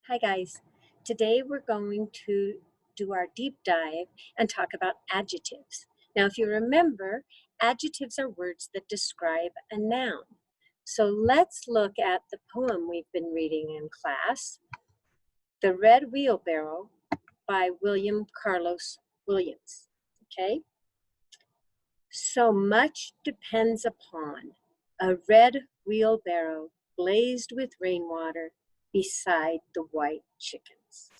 Hi guys. Today we're going to do our deep dive and talk about adjectives. Now if you remember, adjectives are words that describe a noun. So let's look at the poem we've been reading in class, The Red Wheelbarrow by William Carlos Williams. Okay? So much depends upon a red wheelbarrow glazed with rainwater beside the white chickens.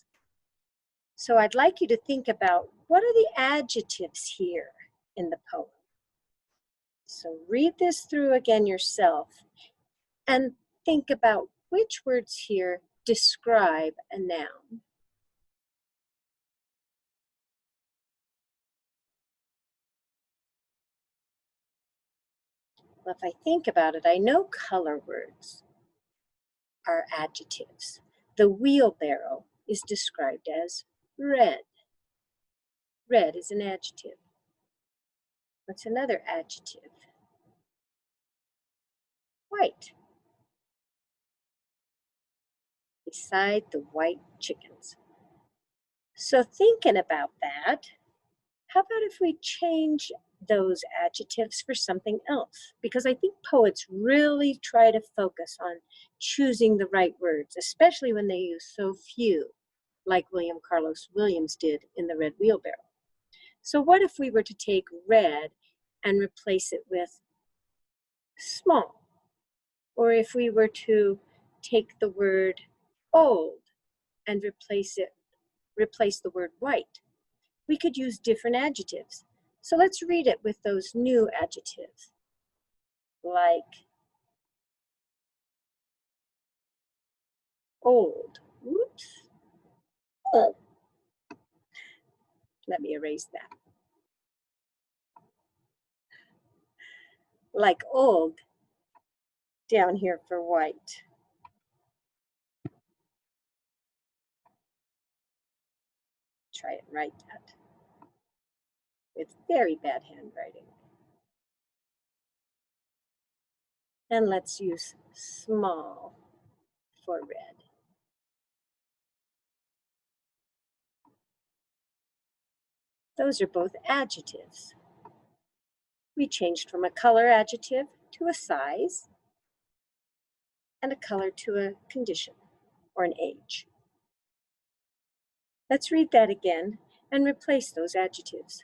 So I'd like you to think about what are the adjectives here in the poem. So read this through again yourself and think about which words here describe a noun. Well, if I think about it, I know color words are adjectives. The wheelbarrow is described as red. Red is an adjective. What's another adjective? White. Beside the white chickens. So thinking about that, how about if we change those adjectives for something else? Because I think poets really try to focus on choosing the right words, especially when they use so few, like William Carlos Williams did in The Red Wheelbarrow. So what if we were to take red and replace it with small? Or if we were to take the word old and replace the word white, we could use different adjectives. So let's read it with those new adjectives, like old. Whoops. Oh, let me erase that. Like old down here for white. Try it and write that. It's very bad handwriting. And let's use small for red. Those are both adjectives. We changed from a color adjective to a size, and a color to a condition or an age. Let's read that again and replace those adjectives.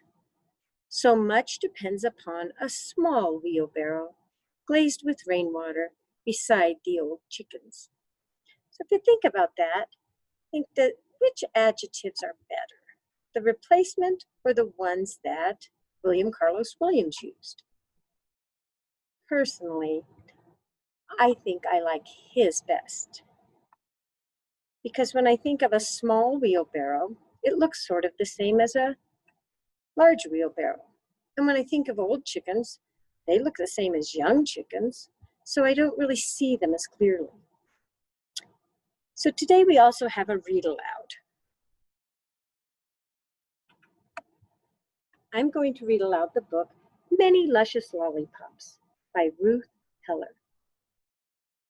So much depends upon a small wheelbarrow glazed with rainwater beside the old chickens. So if you think about that, think that which adjectives are better, the replacement or the ones that William Carlos Williams used? Personally, I think I like his best. Because when I think of a small wheelbarrow, it looks sort of the same as a large wheelbarrow. And when I think of old chickens, they look the same as young chickens, so I don't really see them as clearly. So today we also have a read aloud. I'm going to read aloud the book, Many Luscious Lollipops by Ruth Heller.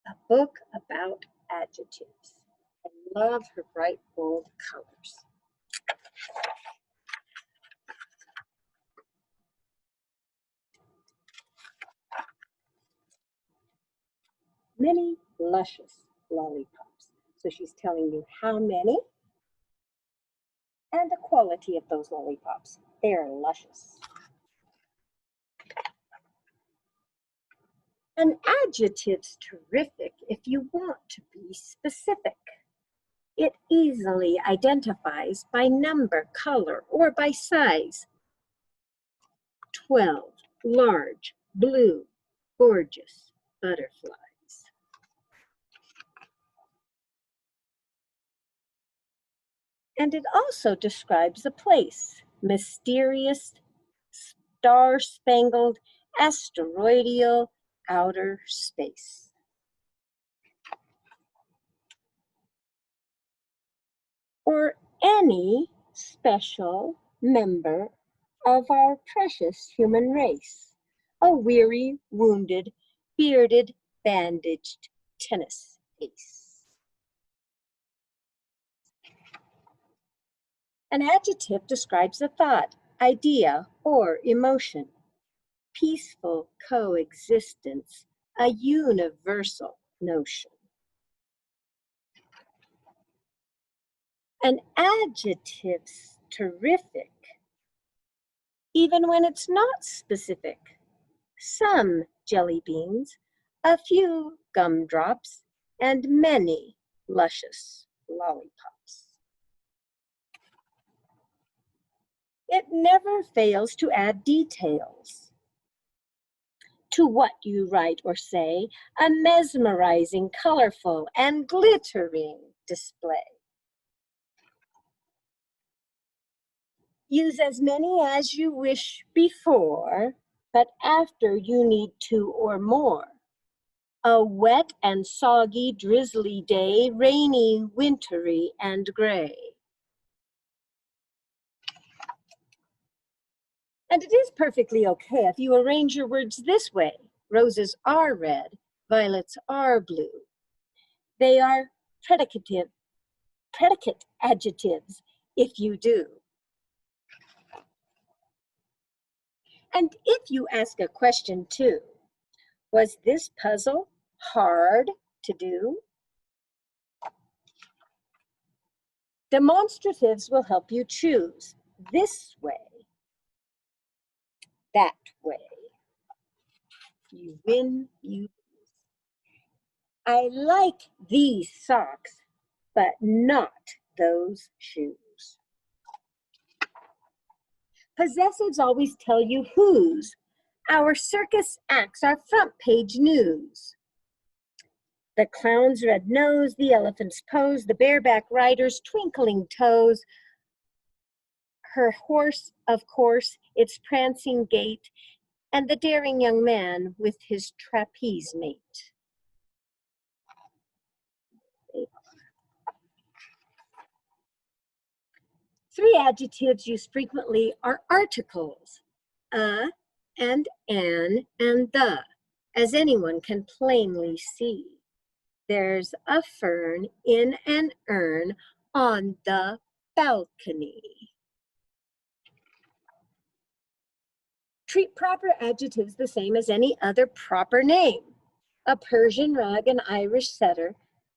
A book about adjectives. I love her bright, bold colors. Many luscious lollipops. So she's telling you how many and the quality of those lollipops. They are luscious. An adjective's terrific if you want to be specific. It easily identifies by number, color, or by size. 12, large, blue, gorgeous, butterflies. And it also describes a place, mysterious, star-spangled, asteroidal outer space. Or any special member of our precious human race, a weary, wounded, bearded, bandaged tennis ace. An adjective describes a thought, idea, or emotion. Peaceful coexistence, a universal notion. An adjective's terrific, even when it's not specific. Some jelly beans, a few gumdrops, and many luscious lollipops. It never fails to add details to what you write or say, a mesmerizing, colorful, and glittering display. Use as many as you wish before, but after you need two or more. A wet and soggy, drizzly day, rainy, wintry, and gray. And it is perfectly okay if you arrange your words this way. Roses are red, violets are blue. They are predicate adjectives if you do. And if you ask a question too, was this puzzle hard to do? Demonstratives will help you choose this way, that way. You win, you lose. I like these socks, but not those shoes. Possessives always tell you whose. Our circus acts are front page news. The clown's red nose, the elephant's pose, the bareback rider's twinkling toes, her horse, of course, its prancing gait, and the daring young man with his trapeze mate. Three adjectives used frequently are articles, a and an and the, as anyone can plainly see. There's a fern in an urn on the balcony. Treat proper adjectives the same as any other proper name. A Persian rug, an Irish setter,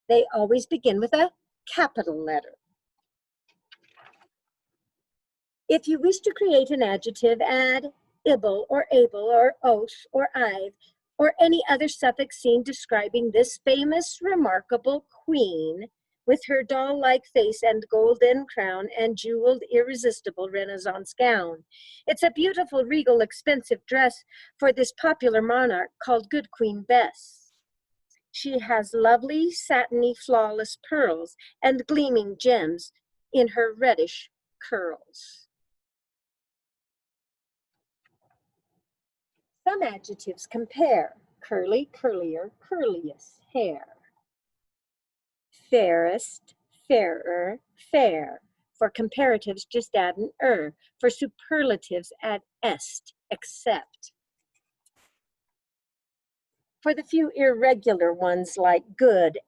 they always begin with a capital letter. If you wish to create an adjective, add ible or able or oath or I've or any other suffix seen describing this famous, remarkable queen with her doll-like face and golden crown and jeweled, irresistible Renaissance gown. It's a beautiful, regal, expensive dress for this popular monarch called Good Queen Bess. She has lovely, satiny, flawless pearls and gleaming gems in her reddish curls. Some adjectives compare: curly, curlier, curliest hair. Fairest, fairer, fair. For comparatives, just add an er. For superlatives, add est, except. For the few irregular ones like good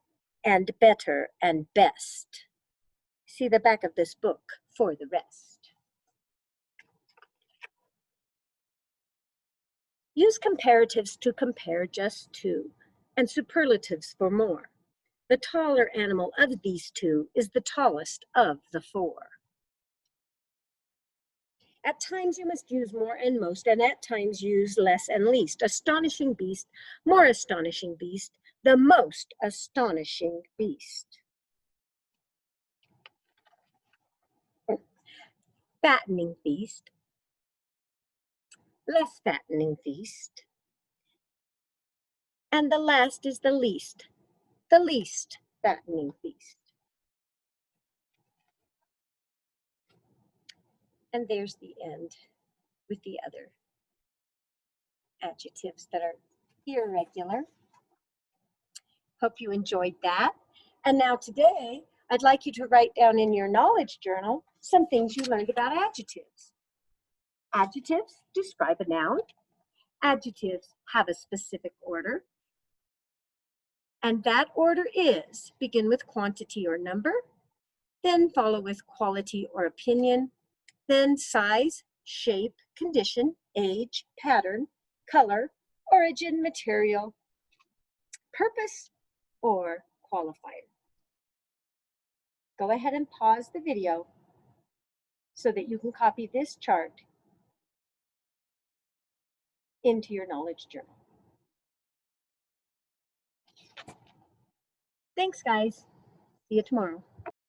and better and best. See the back of this book for the rest. Use comparatives to compare just two, and superlatives for more. The taller animal of these two is the tallest of the four. At times you must use more and most, and at times use less and least. Astonishing beast, more astonishing beast, the most astonishing beast. Fattening feast, less fattening feast. And the last is the least fattening feast. And there's the end with the other adjectives that are irregular. Hope you enjoyed that. And now today, I'd like you to write down in your knowledge journal some things you learned about adjectives. Adjectives describe a noun. Adjectives have a specific order. And that order is: begin with quantity or number, then follow with quality or opinion, then size, shape, condition, age, pattern, color, origin, material, purpose, or qualifier. Go ahead and pause the video so that you can copy this chart into your knowledge journal. Thanks, guys. See you tomorrow.